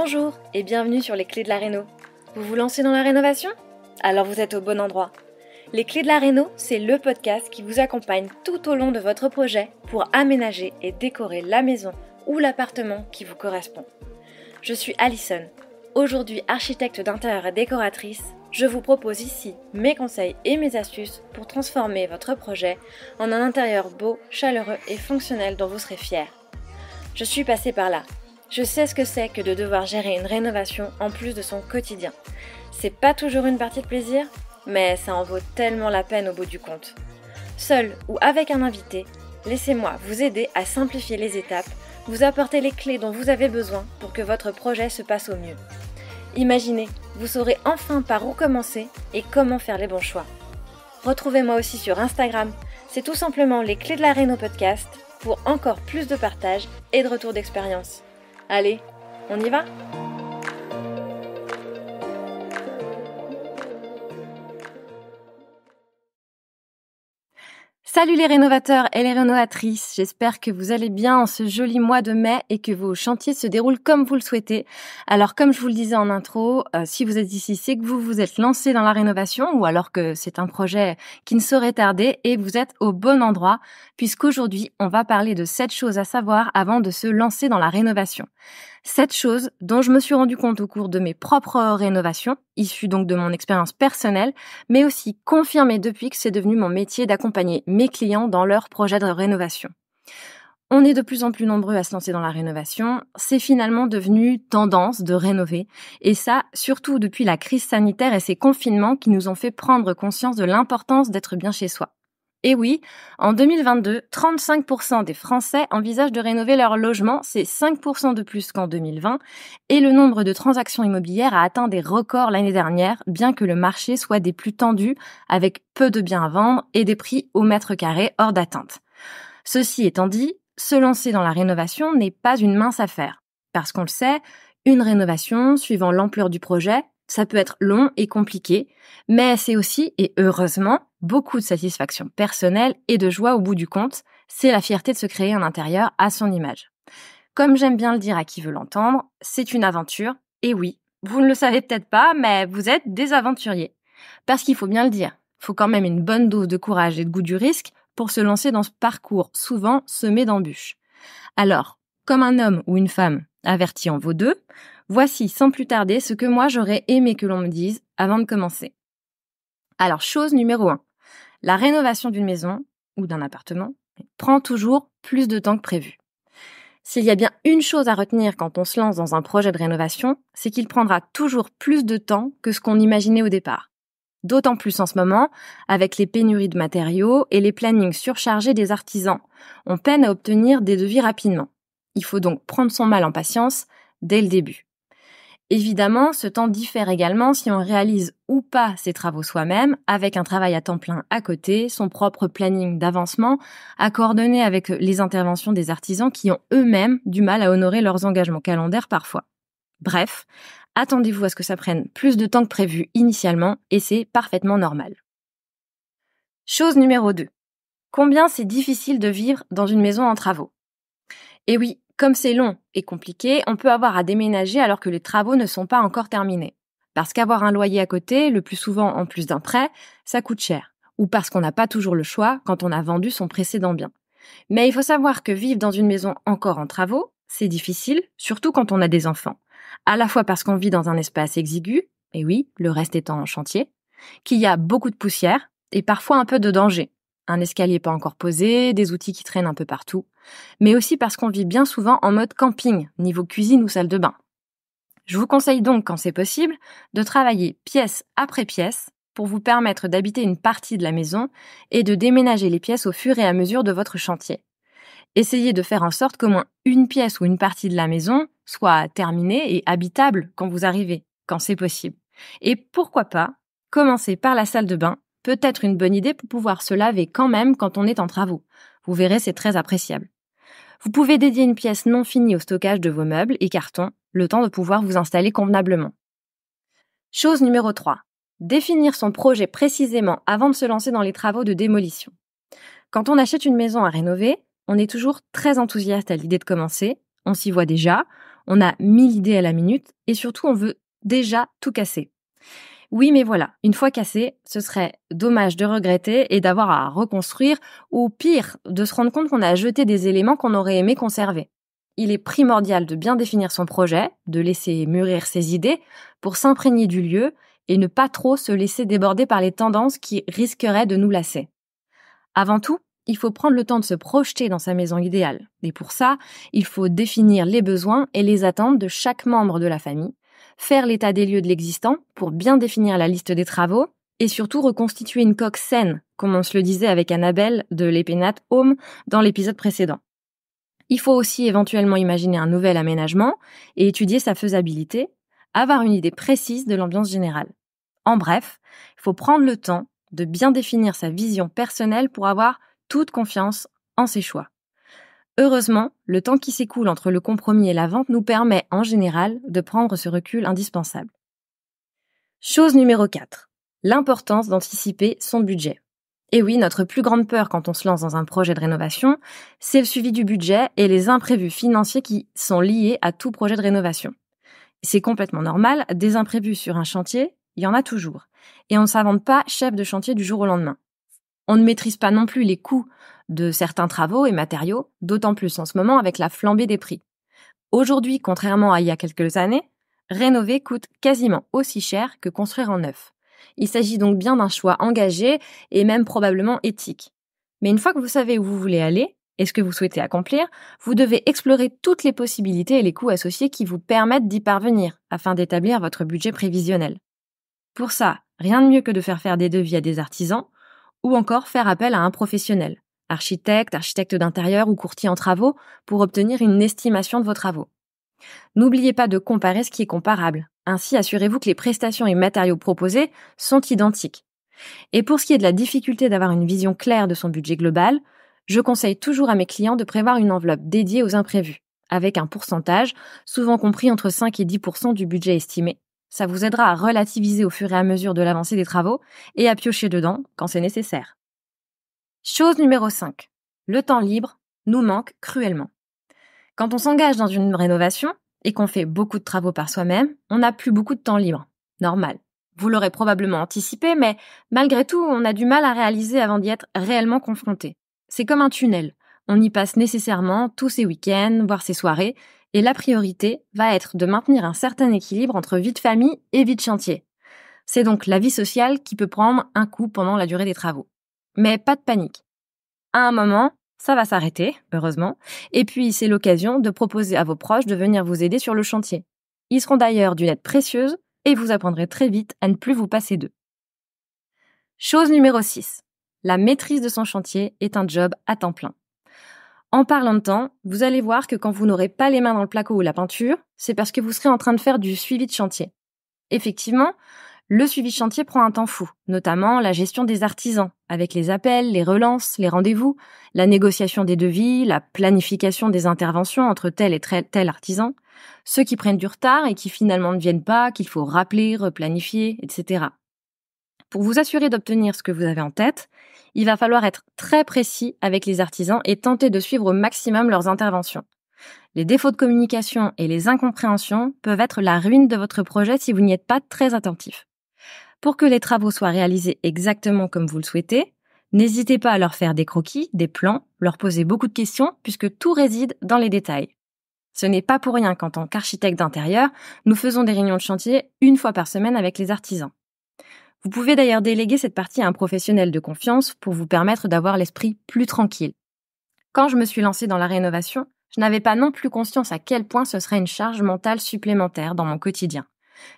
Bonjour et bienvenue sur les clés de la réno. Vous vous lancez dans la rénovation ? Alors vous êtes au bon endroit. Les clés de la réno, c'est le podcast qui vous accompagne tout au long de votre projet pour aménager et décorer la maison ou l'appartement qui vous correspond. Je suis Alison, aujourd'hui architecte d'intérieur et décoratrice. Je vous propose ici mes conseils et mes astuces pour transformer votre projet en un intérieur beau, chaleureux et fonctionnel dont vous serez fiers. Je suis passée par là. Je sais ce que c'est que de devoir gérer une rénovation en plus de son quotidien. C'est pas toujours une partie de plaisir, mais ça en vaut tellement la peine au bout du compte. Seul ou avec un invité, laissez-moi vous aider à simplifier les étapes, vous apporter les clés dont vous avez besoin pour que votre projet se passe au mieux. Imaginez, vous saurez enfin par où commencer et comment faire les bons choix. Retrouvez-moi aussi sur Instagram, c'est tout simplement les clés de la réno podcast pour encore plus de partage et de retour d'expérience. Allez, on y va ? Salut les rénovateurs et les rénovatrices, j'espère que vous allez bien en ce joli mois de mai et que vos chantiers se déroulent comme vous le souhaitez. Alors comme je vous le disais en intro, si vous êtes ici, c'est que vous vous êtes lancé dans la rénovation ou alors que c'est un projet qui ne saurait tarder et vous êtes au bon endroit puisqu'aujourd'hui on va parler de 7 choses à savoir avant de se lancer dans la rénovation. 7 choses dont je me suis rendu compte au cours de mes propres rénovations, issues donc de mon expérience personnelle, mais aussi confirmées depuis que c'est devenu mon métier d'accompagner mes clients dans leurs projets de rénovation. On est de plus en plus nombreux à se lancer dans la rénovation, c'est finalement devenu tendance de rénover, et ça, surtout depuis la crise sanitaire et ces confinements qui nous ont fait prendre conscience de l'importance d'être bien chez soi. Et oui, en 2022, 35% des Français envisagent de rénover leur logement, c'est 5% de plus qu'en 2020, et le nombre de transactions immobilières a atteint des records l'année dernière, bien que le marché soit des plus tendus, avec peu de biens à vendre et des prix au mètre carré hors d'atteinte. Ceci étant dit, se lancer dans la rénovation n'est pas une mince affaire, parce qu'on le sait, une rénovation, suivant l'ampleur du projet, ça peut être long et compliqué, mais c'est aussi, et heureusement, beaucoup de satisfaction personnelle et de joie au bout du compte. C'est la fierté de se créer un intérieur à son image. Comme j'aime bien le dire à qui veut l'entendre, c'est une aventure, et oui, vous ne le savez peut-être pas, mais vous êtes des aventuriers. Parce qu'il faut bien le dire, il faut quand même une bonne dose de courage et de goût du risque pour se lancer dans ce parcours souvent semé d'embûches. Alors, comme un homme ou une femme averti en vaut deux, voici sans plus tarder ce que moi j'aurais aimé que l'on me dise avant de commencer. Alors, chose numéro 1, la rénovation d'une maison ou d'un appartement prend toujours plus de temps que prévu. S'il y a bien une chose à retenir quand on se lance dans un projet de rénovation, c'est qu'il prendra toujours plus de temps que ce qu'on imaginait au départ. D'autant plus en ce moment, avec les pénuries de matériaux et les plannings surchargés des artisans. On peine à obtenir des devis rapidement. Il faut donc prendre son mal en patience dès le début. Évidemment, ce temps diffère également si on réalise ou pas ses travaux soi-même, avec un travail à temps plein à côté, son propre planning d'avancement, à coordonner avec les interventions des artisans qui ont eux-mêmes du mal à honorer leurs engagements calendaires parfois. Bref, attendez-vous à ce que ça prenne plus de temps que prévu initialement et c'est parfaitement normal. Chose numéro 2. Combien c'est difficile de vivre dans une maison en travaux ? Et oui, comme c'est long et compliqué, on peut avoir à déménager alors que les travaux ne sont pas encore terminés. Parce qu'avoir un loyer à côté, le plus souvent en plus d'un prêt, ça coûte cher. Ou parce qu'on n'a pas toujours le choix quand on a vendu son précédent bien. Mais il faut savoir que vivre dans une maison encore en travaux, c'est difficile, surtout quand on a des enfants. À la fois parce qu'on vit dans un espace exigu, et oui, le reste étant en chantier, qu'il y a beaucoup de poussière et parfois un peu de danger. Un escalier pas encore posé, des outils qui traînent un peu partout, mais aussi parce qu'on vit bien souvent en mode camping, niveau cuisine ou salle de bain. Je vous conseille donc, quand c'est possible, de travailler pièce après pièce pour vous permettre d'habiter une partie de la maison et de déménager les pièces au fur et à mesure de votre chantier. Essayez de faire en sorte qu'au moins une pièce ou une partie de la maison soit terminée et habitable quand vous arrivez, quand c'est possible. Et pourquoi pas, commencer par la salle de bain, peut-être une bonne idée pour pouvoir se laver quand même quand on est en travaux. Vous verrez, c'est très appréciable. Vous pouvez dédier une pièce non finie au stockage de vos meubles et cartons, le temps de pouvoir vous installer convenablement. Chose numéro 3. Définir son projet précisément avant de se lancer dans les travaux de démolition. Quand on achète une maison à rénover, on est toujours très enthousiaste à l'idée de commencer, on s'y voit déjà, On a 1000 idées à la minute et surtout on veut déjà tout casser. Oui, mais voilà, une fois cassé, ce serait dommage de regretter et d'avoir à reconstruire ou pire, de se rendre compte qu'on a jeté des éléments qu'on aurait aimé conserver. Il est primordial de bien définir son projet, de laisser mûrir ses idées pour s'imprégner du lieu et ne pas trop se laisser déborder par les tendances qui risqueraient de nous lasser. Avant tout, il faut prendre le temps de se projeter dans sa maison idéale. Et pour ça, il faut définir les besoins et les attentes de chaque membre de la famille, faire l'état des lieux de l'existant pour bien définir la liste des travaux et surtout reconstituer une coque saine, comme on se le disait avec Annabelle de l'Epénat Home dans l'épisode précédent. Il faut aussi éventuellement imaginer un nouvel aménagement et étudier sa faisabilité, avoir une idée précise de l'ambiance générale. En bref, il faut prendre le temps de bien définir sa vision personnelle pour avoir toute confiance en ses choix. Heureusement, le temps qui s'écoule entre le compromis et la vente nous permet, en général, de prendre ce recul indispensable. Chose numéro 4. L'importance d'anticiper son budget. Et oui, notre plus grande peur quand on se lance dans un projet de rénovation, c'est le suivi du budget et les imprévus financiers qui sont liés à tout projet de rénovation. C'est complètement normal, des imprévus sur un chantier, il y en a toujours. Et on ne s'invente pas chef de chantier du jour au lendemain. On ne maîtrise pas non plus les coûts de certains travaux et matériaux, d'autant plus en ce moment avec la flambée des prix. Aujourd'hui, contrairement à il y a quelques années, rénover coûte quasiment aussi cher que construire en neuf. Il s'agit donc bien d'un choix engagé et même probablement éthique. Mais une fois que vous savez où vous voulez aller et ce que vous souhaitez accomplir, vous devez explorer toutes les possibilités et les coûts associés qui vous permettent d'y parvenir afin d'établir votre budget prévisionnel. Pour ça, rien de mieux que de faire des devis à des artisans ou encore faire appel à un professionnel, architecte d'intérieur ou courtier en travaux pour obtenir une estimation de vos travaux. N'oubliez pas de comparer ce qui est comparable. Ainsi, assurez-vous que les prestations et matériaux proposés sont identiques. Et pour ce qui est de la difficulté d'avoir une vision claire de son budget global, je conseille toujours à mes clients de prévoir une enveloppe dédiée aux imprévus, avec un pourcentage, souvent compris entre 5 et 10% du budget estimé. Ça vous aidera à relativiser au fur et à mesure de l'avancée des travaux et à piocher dedans quand c'est nécessaire. Chose numéro 5. Le temps libre nous manque cruellement. Quand on s'engage dans une rénovation et qu'on fait beaucoup de travaux par soi-même, on n'a plus beaucoup de temps libre. Normal. Vous l'aurez probablement anticipé, mais malgré tout, on a du mal à réaliser avant d'y être réellement confronté. C'est comme un tunnel. On y passe nécessairement tous ses week-ends, voire ses soirées, et la priorité va être de maintenir un certain équilibre entre vie de famille et vie de chantier. C'est donc la vie sociale qui peut prendre un coup pendant la durée des travaux. Mais pas de panique. À un moment, ça va s'arrêter, heureusement, et puis c'est l'occasion de proposer à vos proches de venir vous aider sur le chantier. Ils seront d'ailleurs d'une aide précieuse et vous apprendrez très vite à ne plus vous passer d'eux. Chose numéro 6. La maîtrise de son chantier est un job à temps plein. En parlant de temps, vous allez voir que quand vous n'aurez pas les mains dans le placo ou la peinture, c'est parce que vous serez en train de faire du suivi de chantier. Effectivement, le suivi de chantier prend un temps fou, notamment la gestion des artisans, avec les appels, les relances, les rendez-vous, la négociation des devis, la planification des interventions entre tel et tel artisan, ceux qui prennent du retard et qui finalement ne viennent pas, qu'il faut rappeler, replanifier, etc. Pour vous assurer d'obtenir ce que vous avez en tête, il va falloir être très précis avec les artisans et tenter de suivre au maximum leurs interventions. Les défauts de communication et les incompréhensions peuvent être la ruine de votre projet si vous n'y êtes pas très attentif. Pour que les travaux soient réalisés exactement comme vous le souhaitez, n'hésitez pas à leur faire des croquis, des plans, leur poser beaucoup de questions puisque tout réside dans les détails. Ce n'est pas pour rien qu'en tant qu'architecte d'intérieur, nous faisons des réunions de chantier une fois par semaine avec les artisans. Vous pouvez d'ailleurs déléguer cette partie à un professionnel de confiance pour vous permettre d'avoir l'esprit plus tranquille. Quand je me suis lancée dans la rénovation, je n'avais pas non plus conscience à quel point ce serait une charge mentale supplémentaire dans mon quotidien.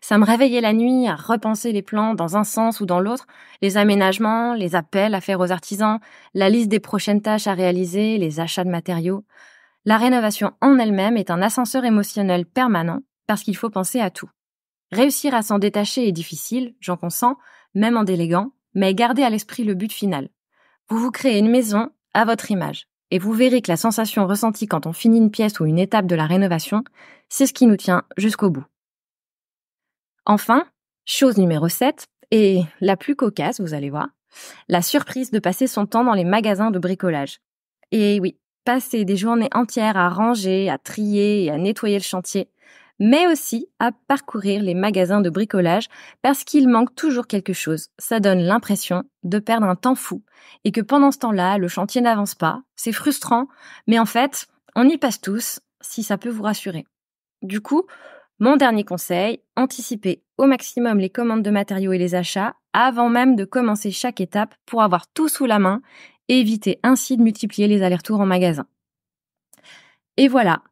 Ça me réveillait la nuit à repenser les plans dans un sens ou dans l'autre, les aménagements, les appels à faire aux artisans, la liste des prochaines tâches à réaliser, les achats de matériaux. La rénovation en elle-même est un ascenseur émotionnel permanent parce qu'il faut penser à tout. Réussir à s'en détacher est difficile, j'en consens, même en déléguant, mais gardez à l'esprit le but final. Vous vous créez une maison à votre image. Et vous verrez que la sensation ressentie quand on finit une pièce ou une étape de la rénovation, c'est ce qui nous tient jusqu'au bout. Enfin, chose numéro 7, et la plus cocasse, vous allez voir, la surprise de passer son temps dans les magasins de bricolage. Et oui, passer des journées entières à ranger, à trier et à nettoyer le chantier, mais aussi à parcourir les magasins de bricolage parce qu'il manque toujours quelque chose. Ça donne l'impression de perdre un temps fou et que pendant ce temps-là, le chantier n'avance pas. C'est frustrant, mais en fait, on y passe tous si ça peut vous rassurer. Du coup, mon dernier conseil, anticipez au maximum les commandes de matériaux et les achats avant même de commencer chaque étape pour avoir tout sous la main et éviter ainsi de multiplier les allers-retours en magasin. Et voilà,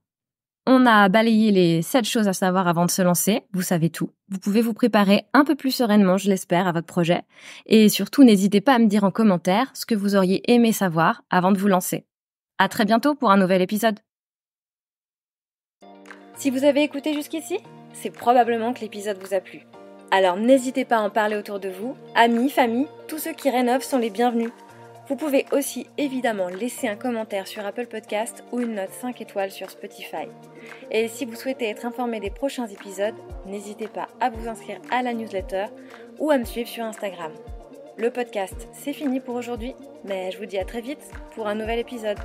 on a balayé les 7 choses à savoir avant de se lancer, vous savez tout. Vous pouvez vous préparer un peu plus sereinement, je l'espère, à votre projet. Et surtout, n'hésitez pas à me dire en commentaire ce que vous auriez aimé savoir avant de vous lancer. À très bientôt pour un nouvel épisode. Si vous avez écouté jusqu'ici, c'est probablement que l'épisode vous a plu. Alors n'hésitez pas à en parler autour de vous, amis, famille, tous ceux qui rénovent sont les bienvenus. Vous pouvez aussi évidemment laisser un commentaire sur Apple Podcast ou une note 5 étoiles sur Spotify. Et si vous souhaitez être informé des prochains épisodes, n'hésitez pas à vous inscrire à la newsletter ou à me suivre sur Instagram. Le podcast, c'est fini pour aujourd'hui, mais je vous dis à très vite pour un nouvel épisode.